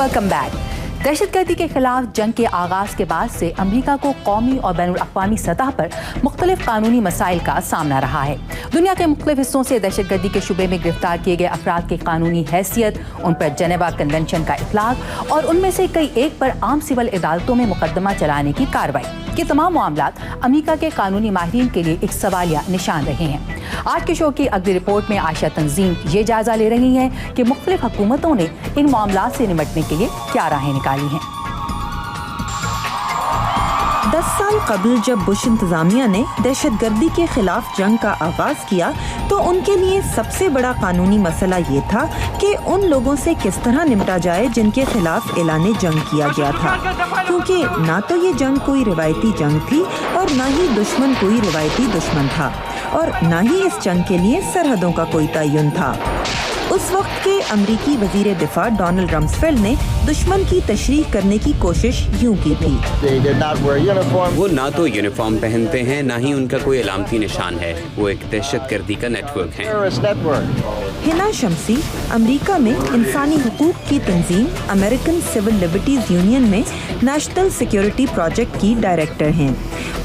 Welcome back. दहशतगर्दी के खिलाफ जंग के आगाज के बाद से अमरीका को कौमी और बैनुल-अक़वामी सतह पर मुख्तलिफ कानूनी मसाइल का सामना रहा है। दुनिया के मुख्तलिफ हिस्सों से दहशतगर्दी के शुबे में गिरफ्तार किए गए अफराद की कानूनी हैसियत, उन पर जेनेवा कन्वेंशन का इतलाक और उनमें से कई एक पर आम सिविल अदालतों में मुकदमा चलाने की कार्रवाई, ये तमाम मामलात अमरीका के कानूनी माहिरीन के लिए एक सवालिया निशान रहे हैं। आज के शो की अगली रिपोर्ट में आयशा तंजीम ये जायजा ले रही हैं कि मुख्तलिफ हुकूमतों ने इन मामलात से निपटने के लिए क्या राहें निकाली हैं। 10 साल कबल जब बुश इंतजामिया ने दहशतगर्दी के खिलाफ जंग का आगाज किया तो उनके लिए सबसे बड़ा कानूनी मसला ये था कि उन लोगों से किस तरह निपटा जाए जिनके खिलाफ ऐलान जंग किया गया था, क्योंकि ना तो ये जंग कोई रिवायती जंग थी और ना ही दुश्मन कोई रिवायती दुश्मन था और ना ही इस जंग के लिए सरहदों का कोई तयन था। उस वक्त के अमरीकी वजीर दिफा डोनाल्ड रम्सफेल्ड ने दुश्मन की तशरीह करने की कोशिश यूं की थी। वो ना तो यूनिफॉर्म पहनते हैं, ना ही उनका कोई अलामती निशान है। वो एक दहशतगर्दी का नेटवर्क है। हिना शम्सी अमरीका में इंसानी हुकूक की तंजीम अमेरिकन सिविल लिबर्टीज यूनियन में नेशनल सिक्योरिटी प्रोजेक्ट की डायरेक्टर हैं।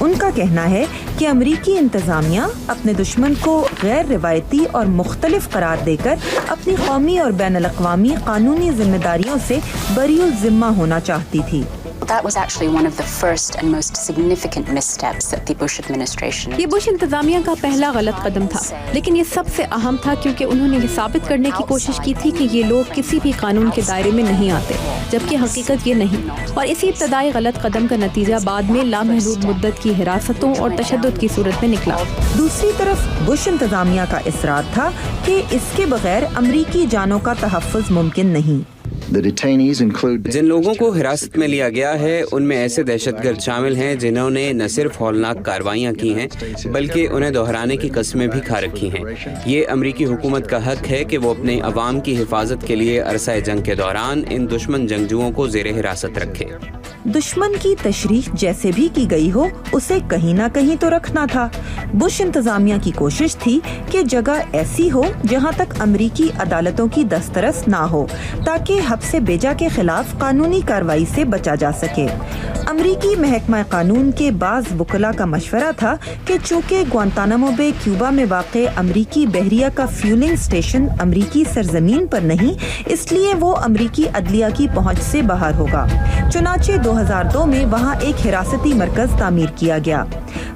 उनका कहना है कि अमरीकी इंतजामिया अपने दुश्मन को गैर रिवायती और मुख्तलिफ करार देकर अपनी कौमी और बैनुल-अक़वामी कानूनी जिम्मेदारियों से बरीउल ज़िम्मा होना चाहती थी। That was actually one of the first and most significant missteps that the Bush administration. ये बुश इंतजामिया का पहला गलत कदम था, लेकिन ये सबसे अहम था क्योंकि उन्होंने ये साबित करने की कोशिश की थी कि ये लोग किसी भी कानून के दायरे में नहीं आते, जबकि हकीकत ये नहीं। और इसी इब्तदाई गलत कदम का नतीजा बाद में लामहदूद मुद्दत की हिरासतों और तशद्दुद की सूरत में निकला। दूसरी तरफ बुश इंतजामिया का इसरार था कि इसके बगैर अमरीकी जानों का तहफ़्फ़ुज़ मुमकिन नहीं। जिन लोगों को हिरासत में लिया गया है उनमें ऐसे दहशतगर्द शामिल हैं जिन्होंने न सिर्फ हौलनाक कार्रवाइयाँ की हैं बल्कि उन्हें दोहराने की कस्में भी खा रखी हैं। ये अमरीकी हुकूमत का हक है कि वो अपने अवाम की हिफाजत के लिए अरसा जंग के दौरान इन दुश्मन जंगजुओं को ज़ेरे हिरासत रखे। दुश्मन की तशरीह जैसे भी की गई हो, उसे कहीं ना कहीं तो रखना था। बुश इंतजामिया की कोशिश थी कि जगह ऐसी हो जहां तक अमरीकी अदालतों की दस्तरस ना हो, ताकि हब्से बेजा के खिलाफ कानूनी कार्रवाई से बचा जा सके। अमरीकी महकमा कानून के बाज़ वकला का मशवरा था कि चूँकि ग्वांतानामो बे क्यूबा में वाक़े अमरीकी बहरिया का फ्यूलिंग स्टेशन अमरीकी सरजमीन पर नहीं, इसलिए वो अमरीकी अदलिया की पहुँच से बाहर होगा। चुनाचे 2002 में वहाँ एक हिरासती मरकज तामीर किया गया।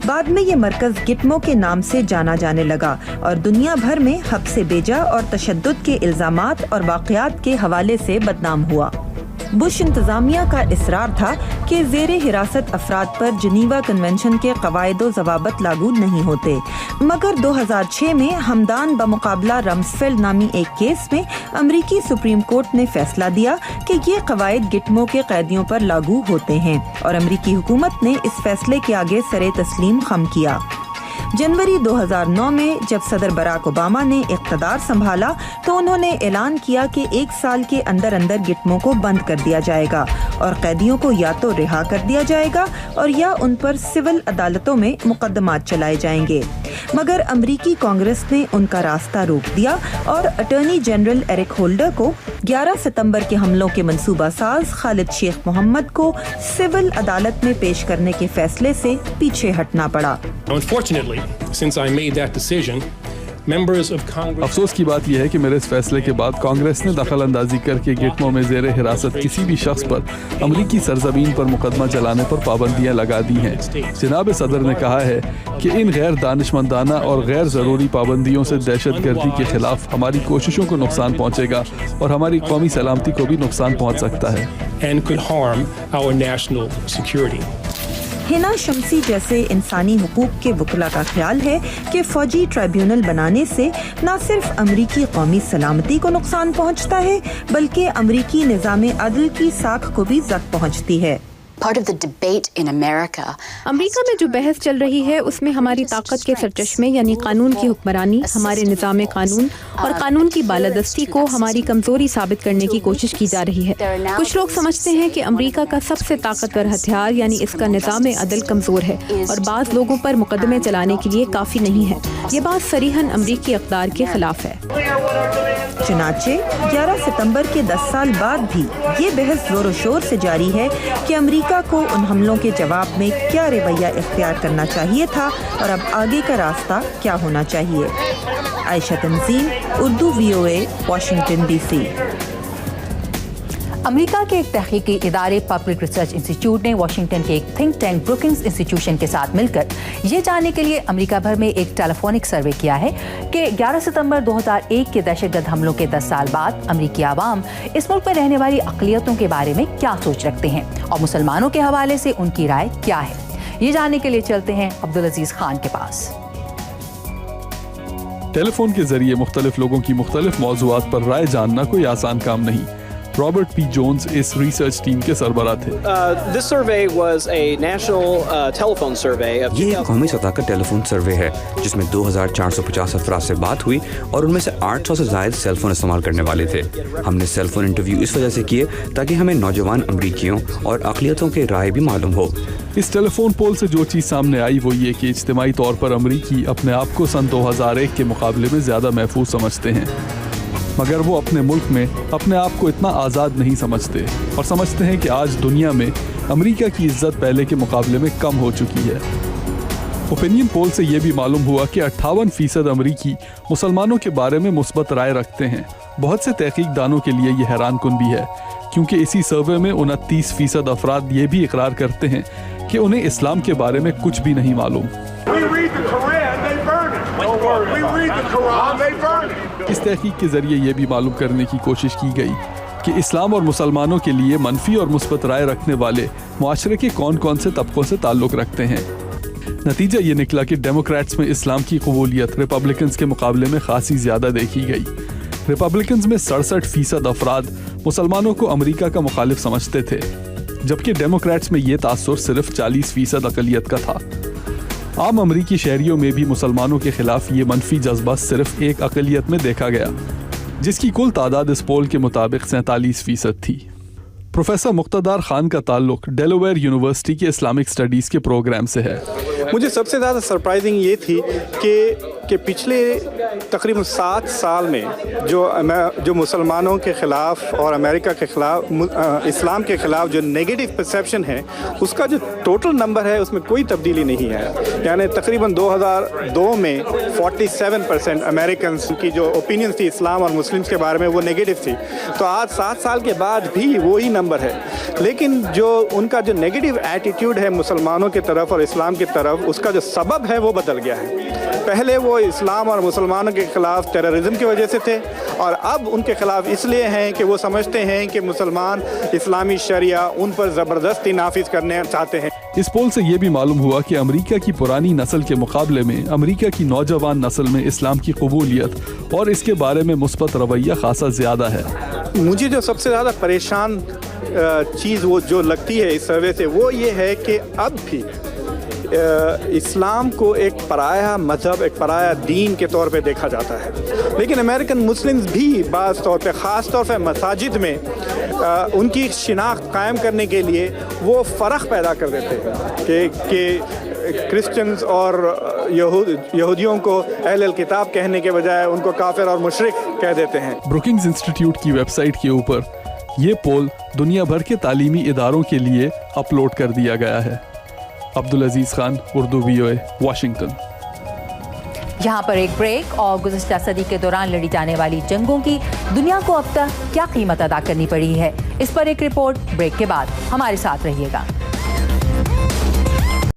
बाद में ये मरकज गिटमो के नाम से जाना जाने लगा और दुनिया भर में हब्से बेजा और तशद्दुद के इल्जामात और वाक़यात के हवाले से बदनाम हुआ। बुश इंतजामिया का इसरार था कि ज़ेरे हिरासत अफराद पर जनीवा कन्वेंशन के क़वायद ज़वाबित लागू नहीं होते, मगर 2006 में हमदान बमुकाबला रम्सफेल्ड नामी एक केस में अमरीकी सुप्रीम कोर्ट ने फैसला दिया कि ये क़वायद गिटमो के कैदियों पर लागू होते हैं और अमरीकी हुकूमत ने इस फैसले के आगे सरे तस्लीम खम किया। जनवरी 2009 में जब सदर बराक ओबामा ने इक़्तिदार संभाला तो उन्होंने ऐलान किया कि 1 साल के अंदर अंदर गिटमो को बंद कर दिया जाएगा और कैदियों को या तो रिहा कर दिया जाएगा और या उन पर सिविल अदालतों में मुकदमात चलाए जाएंगे। मगर अमरीकी कांग्रेस ने उनका रास्ता रोक दिया और अटॉर्नी जनरल एरिक होल्डर को 11 सितंबर के हमलों के मंसूबा साज खालिद शेख मोहम्मद को सिविल अदालत में पेश करने के फैसले से पीछे हटना पड़ा। अफसोस की बात यह है कि मेरे इस फैसले के बाद कांग्रेस ने दखल अंदाजी करके गिटमो में ज़ेरे हिरासत किसी भी शख्स पर अमरीकी सरजमीन पर मुकदमा चलाने पर पाबंदियां लगा दी हैं। जनाब सदर ने कहा है कि इन गैर दानिशमंदाना और गैर ज़रूरी पाबंदियों से दहशतगर्दी के खिलाफ हमारी कोशिशों को नुकसान पहुँचेगा और हमारी कौमी सलामती को भी नुकसान पहुँच सकता है। हिना शम्सी जैसे इंसानी हुकूक के वकला का ख्याल है कि फौजी ट्राइब्यूनल बनाने से न सिर्फ अमरीकी कौमी सलामती को नुकसान पहुंचता है बल्कि अमरीकी निज़ाम अदल की साख को भी ज़ख्म पहुंचती है। Part of the debate in America. امریکہ میں جو بحث چل رہی ہے اس میں ہماری طاقت کے سرچشمے یعنی قانون کی حکمرانی، ہمارے نظام قانون اور قانون کی بالادستی کو ہماری کمزوری ثابت کرنے کی کوشش کی جا رہی ہے۔ کچھ لوگ سمجھتے ہیں کہ امریکہ کا سب سے طاقتور ہتھیار یعنی اس کا نظام عدل کمزور ہے اور بعض لوگوں پر مقدمے چلانے کے لیے کافی نہیں ہے۔ یہ بات صریحاً امریکی اقدار کے خلاف ہے۔ چنانچہ 11 ستمبر کے 10 سال بعد بھی یہ بحث زور و شور سے جاری ہے کہ امریکہ کو ان حملوں کے جواب میں کیا رویہ اختیار کرنا چاہیے تھا اور اب آگے کا راستہ کیا ہونا چاہیے۔ عائشہ تنظیم، اردو VOA، واشنگٹن DC۔ امریکہ کے ایک تحقیقی ادارے پبلک ریسرچ انسٹیٹیوٹ نے واشنگٹن کے ایک تھنک ٹینک بروکنگز انسٹیٹیوشن کے ساتھ مل کر یہ جاننے کے لیے امریکہ بھر میں ایک ٹیلی فونک سروے کیا ہے کہ 11 ستمبر 2001 کے دہشت گرد حملوں کے 10 سال بعد امریکی عوام اس ملک میں رہنے والی اقلیتوں کے بارے میں کیا سوچ رکھتے ہیں اور مسلمانوں کے حوالے سے ان کی رائے کیا ہے۔ یہ جاننے کے لیے چلتے ہیں عبدالعزیز خان کے پاس۔ ٹیلی فون کے ذریعے مختلف لوگوں کی مختلف موضوعات پر رائے جاننا کوئی آسان کام نہیں۔ رابرٹ پی جونز اس ریسرچ ٹیم کے سربراہ تھے۔ یہ ایک قومی سطح کا ٹیلی فون سروے ہے جس میں 2450 افراد سے بات ہوئی اور ان میں سے 800 سے زائد سیل فون استعمال کرنے والے تھے۔ ہم نے سیل فون انٹرویو اس وجہ سے کیے تاکہ ہمیں نوجوان امریکیوں اور اقلیتوں کے رائے بھی معلوم ہو۔ اس ٹیلی فون پول سے جو چیز سامنے آئی وہ یہ کہ اجتماعی طور پر امریکی اپنے آپ کو سن 2001 کے مقابلے میں زیادہ محفوظ سمجھتے ہیں، مگر وہ اپنے ملک میں اپنے آپ کو اتنا آزاد نہیں سمجھتے اور سمجھتے ہیں کہ آج دنیا میں امریکہ کی عزت پہلے کے مقابلے میں کم ہو چکی ہے۔ اوپینین پول سے یہ بھی معلوم ہوا کہ 58% امریکی مسلمانوں کے بارے میں مثبت رائے رکھتے ہیں۔ بہت سے تحقیق دانوں کے لیے یہ حیران کن بھی ہے کیونکہ اسی سروے میں 29% افراد یہ بھی اقرار کرتے ہیں کہ انہیں اسلام کے بارے میں کچھ بھی نہیں معلوم۔ اس تحقیق کے ذریعے یہ بھی معلوم کرنے کی کوشش کی گئی کہ اسلام اور مسلمانوں کے لیے منفی اور مثبت رائے رکھنے والے معاشرے کے کون کون سے طبقوں سے تعلق رکھتے ہیں۔ نتیجہ یہ نکلا کہ ڈیموکریٹس میں اسلام کی قبولیت ریپبلکنز کے مقابلے میں خاصی زیادہ دیکھی گئی۔ ریپبلکنز میں 67% افراد مسلمانوں کو امریکہ کا مخالف سمجھتے تھے، جبکہ ڈیموکریٹس میں یہ تاثر صرف 40% اقلیت کا تھا۔ عام امریکی شہریوں میں بھی مسلمانوں کے خلاف یہ منفی جذبہ صرف ایک اقلیت میں دیکھا گیا، جس کی کل تعداد اس پول کے مطابق 47% تھی۔ پروفیسر مقتدار خان کا تعلق ڈیلویر یونیورسٹی کے اسلامک سٹڈیز کے پروگرام سے ہے۔ مجھے سب سے زیادہ سرپرائزنگ یہ تھی کہ پچھلے تقریباً 7 سال میں جو مسلمانوں کے خلاف اور امریکہ کے خلاف اسلام کے خلاف جو نیگیٹو پرسیپشن ہے اس کا جو ٹوٹل نمبر ہے اس میں کوئی تبدیلی نہیں ہے۔ یعنی تقریباً 2002 میں 47% امریکنز کی جو اوپینین تھی اسلام اور مسلمس کے بارے میں وہ نیگیٹو تھی، تو آج 7 سال کے بعد بھی وہی نمبر ہے، لیکن جو ان کا جو نیگیٹو ایٹیٹیوڈ ہے مسلمانوں کی طرف اور اسلام کی طرف اس کا جو سبب ہے وہ بدل گیا ہے۔ پہلے وہ اسلام اور مسلمانوں کے خلاف ٹیررزم کی وجہ سے تھے اور اب ان کے خلاف اس لیے ہیں کہ وہ سمجھتے ہیں کہ مسلمان اسلامی شریعہ ان پر زبردستی نافذ کرنے چاہتے ہیں۔ اس پول سے یہ بھی معلوم ہوا کہ امریکہ کی پرانی نسل کے مقابلے میں امریکہ کی نوجوان نسل میں اسلام کی قبولیت اور اس کے بارے میں مثبت رویہ خاصا زیادہ ہے۔ مجھے جو سب سے زیادہ پریشان چیز وہ جو لگتی ہے اس سروے سے وہ یہ ہے کہ اب بھی اسلام کو ایک پرایا مذہب، ایک پرایا دین کے طور پہ دیکھا جاتا ہے، لیکن امریکن مسلمز بھی بعض طور پہ خاص طور پہ مساجد میں ان کی شناخت قائم کرنے کے لیے وہ فرق پیدا کر دیتے ہیں کہ کرسچنز اور یہودیوں کو اہل الکتاب کہنے کے بجائے ان کو کافر اور مشرک کہہ دیتے ہیں۔ بروکنگز انسٹیٹیوٹ کی ویب سائٹ کے اوپر یہ پول دنیا بھر کے تعلیمی اداروں کے لیے اپلوڈ کر دیا گیا ہے۔ Abdul Aziz Khan, Urdu VOA، Washington. یہاں پر ایک بریک اور گزشتہ صدی کے دوران لڑی جانے والی جنگوں کی دنیا کو اب تک کیا قیمت ادا کرنی پڑی ہے، اس پر ایک رپورٹ بریک کے بعد ہمارے ساتھ رہیے گا۔